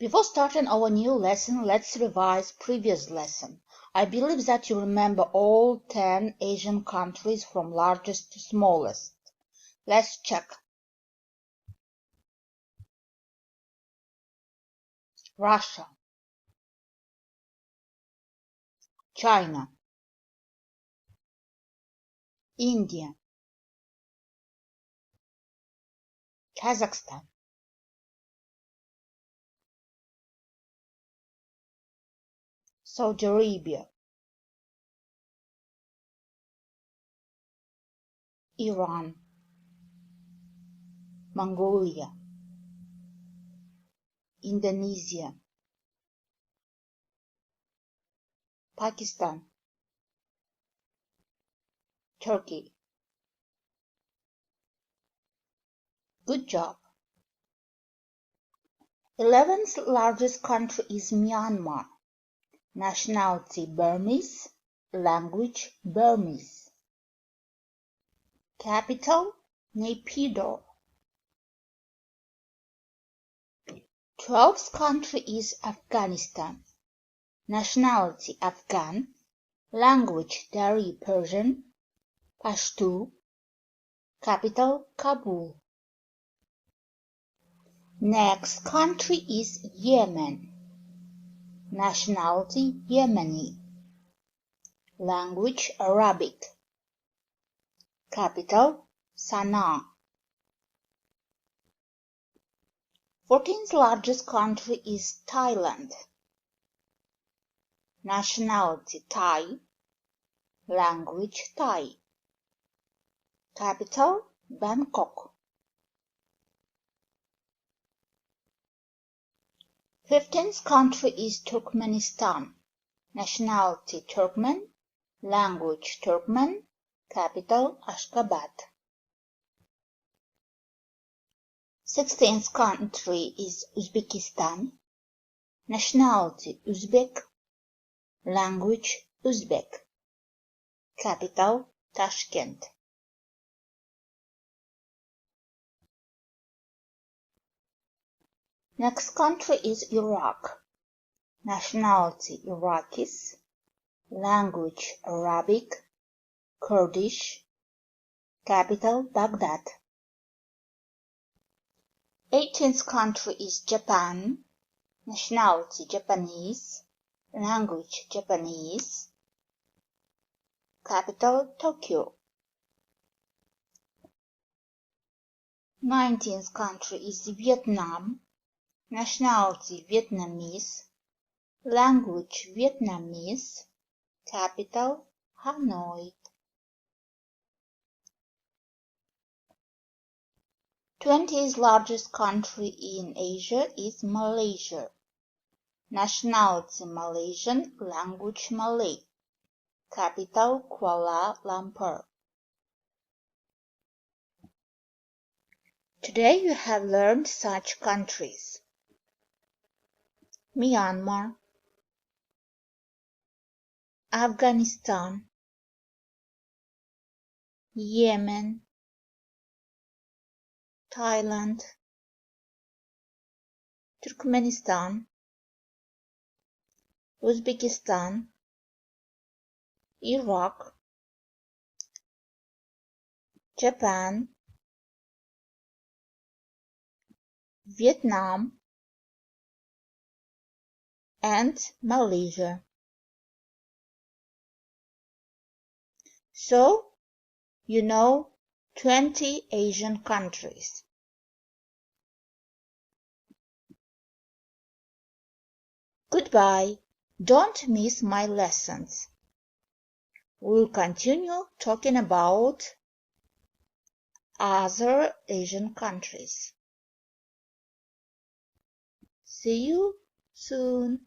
Before starting our new lesson, let's revise previous lesson. I believe that you remember all 10 Asian countries from largest to smallest. Let's check. Russia, China, India, Kazakhstan, Saudi Arabia, Iran, Mongolia, Indonesia, Pakistan, Turkey. Good job. 11th largest country is Myanmar. Nationality Burmese, language Burmese. Capital Naypyidaw. 12th country is Afghanistan. Nationality Afghan, language Dari Persian, Pashto. Capital Kabul. Next country is Yemen. Nationality Yemeni. Language Arabic. Capital Sana'a. 14th largest country is Thailand. Nationality Thai. Language Thai. Capital Bangkok. 15th country is Turkmenistan. Nationality Turkmen. Language Turkmen. Capital Ashgabat. 16th country is Uzbekistan. Nationality Uzbek. Language Uzbek. Capital Tashkent. Next country is Iraq. Nationality Iraqis. Language Arabic, Kurdish. Capital Baghdad. 18th country is Japan. Nationality Japanese. Language Japanese. Capital Tokyo. 19th country is Vietnam. Nationality Vietnamese. Language Vietnamese. Capital Hanoi. 20th largest country in Asia is Malaysia. Nationality Malaysian. Language Malay. Capital Kuala Lumpur. Today you have learned such countries: Myanmar, Afghanistan, Yemen, Thailand, Turkmenistan, Uzbekistan, Iraq, Japan, Vietnam, and Malaysia. So, you know 20 Asian countries. Goodbye. Don't miss my lessons. We'll continue talking about other Asian countries. See you soon.